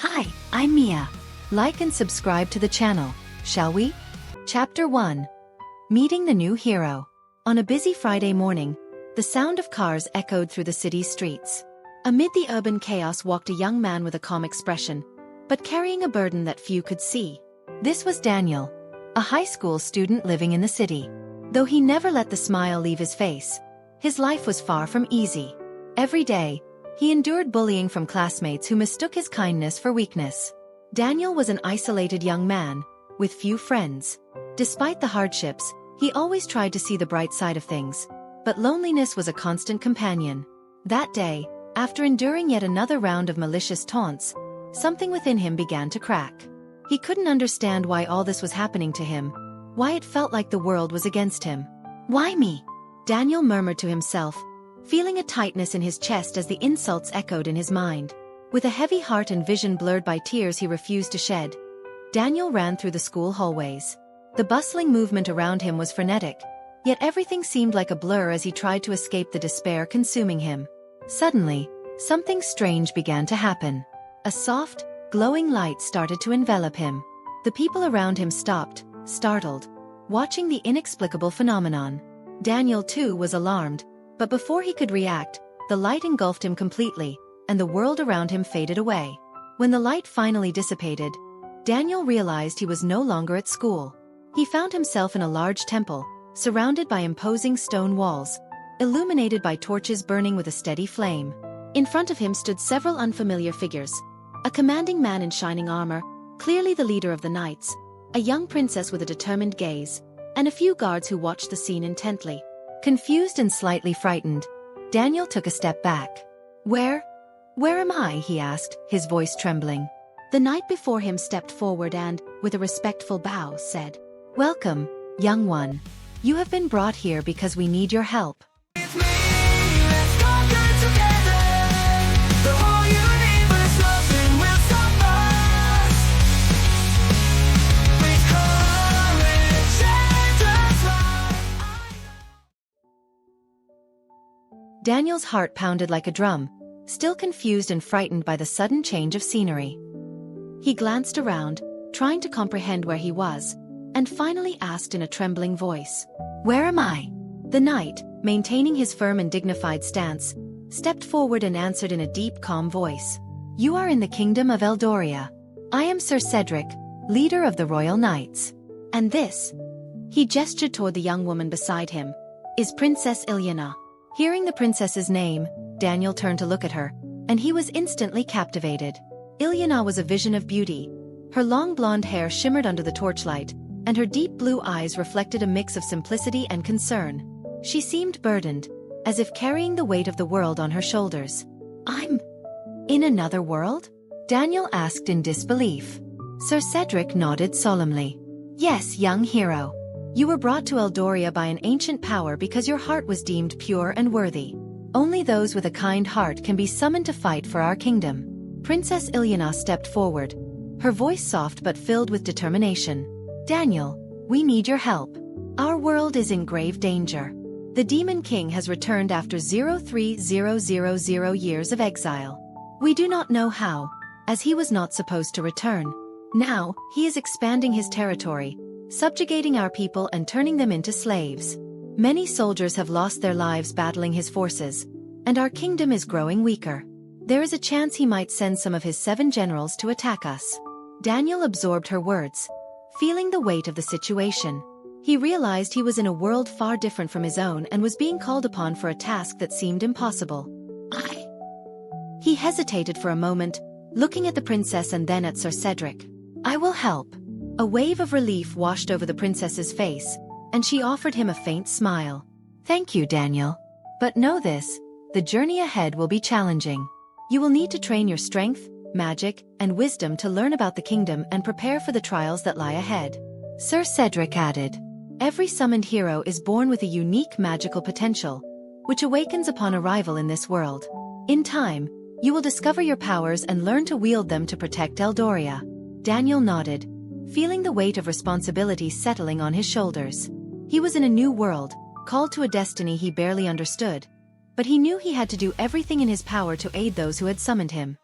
Hi, I'm Mia. Like and subscribe to the channel, shall we? Chapter 1. Meeting the new hero. On a busy Friday morning, the sound of cars echoed through the city's streets. Amid the urban chaos walked a young man with a calm expression, but carrying a burden that few could see. This was Daniel, a high school student living in the city. Though he never let the smile leave his face, his life was far from easy. Every day, he endured bullying from classmates who mistook his kindness for weakness. Daniel was an isolated young man, with few friends. Despite the hardships, he always tried to see the bright side of things, but loneliness was a constant companion. That day, after enduring yet another round of malicious taunts, something within him began to crack. He couldn't understand why all this was happening to him, why it felt like the world was against him. "Why me?" Daniel murmured to himself, feeling a tightness in his chest as the insults echoed in his mind. With a heavy heart and vision blurred by tears he refused to shed, Daniel ran through the school hallways. The bustling movement around him was frenetic, yet everything seemed like a blur as he tried to escape the despair consuming him. Suddenly, something strange began to happen. A soft, glowing light started to envelop him. The people around him stopped, startled, watching the inexplicable phenomenon. Daniel too was alarmed, but before he could react, the light engulfed him completely, and the world around him faded away. When the light finally dissipated, Daniel realized he was no longer at school. He found himself in a large temple, surrounded by imposing stone walls, illuminated by torches burning with a steady flame. In front of him stood several unfamiliar figures. A commanding man in shining armor, clearly the leader of the knights, a young princess with a determined gaze, and a few guards who watched the scene intently. Confused and slightly frightened, Daniel took a step back. Where am I?" he asked, his voice trembling. The knight before him stepped forward and, with a respectful bow, said, "Welcome, young one. You have been brought here because we need your help." It's me, let's conquer together. The whole universe, nothing will stop us. With courage and a smile. Daniel's heart pounded like a drum, still confused and frightened by the sudden change of scenery. He glanced around, trying to comprehend where he was, and finally asked in a trembling voice, "Where am I?" The knight, maintaining his firm and dignified stance, stepped forward and answered in a deep, calm voice. "You are in the kingdom of Eldoria. I am Sir Cedric, leader of the Royal Knights. And this," he gestured toward the young woman beside him, "is Princess Elyana." Hearing the princess's name, Daniel turned to look at her, and he was instantly captivated. Elyana was a vision of beauty. Her long blonde hair shimmered under the torchlight, and her deep blue eyes reflected a mix of simplicity and concern. She seemed burdened, as if carrying the weight of the world on her shoulders. "I'm in another world?" Daniel asked in disbelief. Sir Cedric nodded solemnly. "Yes, young hero. You were brought to Eldoria by an ancient power because your heart was deemed pure and worthy. Only those with a kind heart can be summoned to fight for our kingdom." Princess Elyana stepped forward, her voice soft but filled with determination. "Daniel, we need your help. Our world is in grave danger. The Demon King has returned after 03000 years of exile. We do not know how, as he was not supposed to return. Now, he is expanding his territory, subjugating our people and turning them into slaves. Many soldiers have lost their lives battling his forces, and our kingdom is growing weaker. There is a chance he might send some of his 7 generals to attack us." Daniel absorbed her words, feeling the weight of the situation. He realized he was in a world far different from his own and was being called upon for a task that seemed impossible. He hesitated for a moment, looking at the princess and then at Sir Cedric. "I will help." A wave of relief washed over the princess's face, and she offered him a faint smile. "Thank you, Daniel. But know this, the journey ahead will be challenging. You will need to train your strength, magic, and wisdom to learn about the kingdom and prepare for the trials that lie ahead." Sir Cedric added, "Every summoned hero is born with a unique magical potential, which awakens upon arrival in this world. In time, you will discover your powers and learn to wield them to protect Eldoria." Daniel nodded, feeling the weight of responsibility settling on his shoulders. He was in a new world, called to a destiny he barely understood, but he knew he had to do everything in his power to aid those who had summoned him.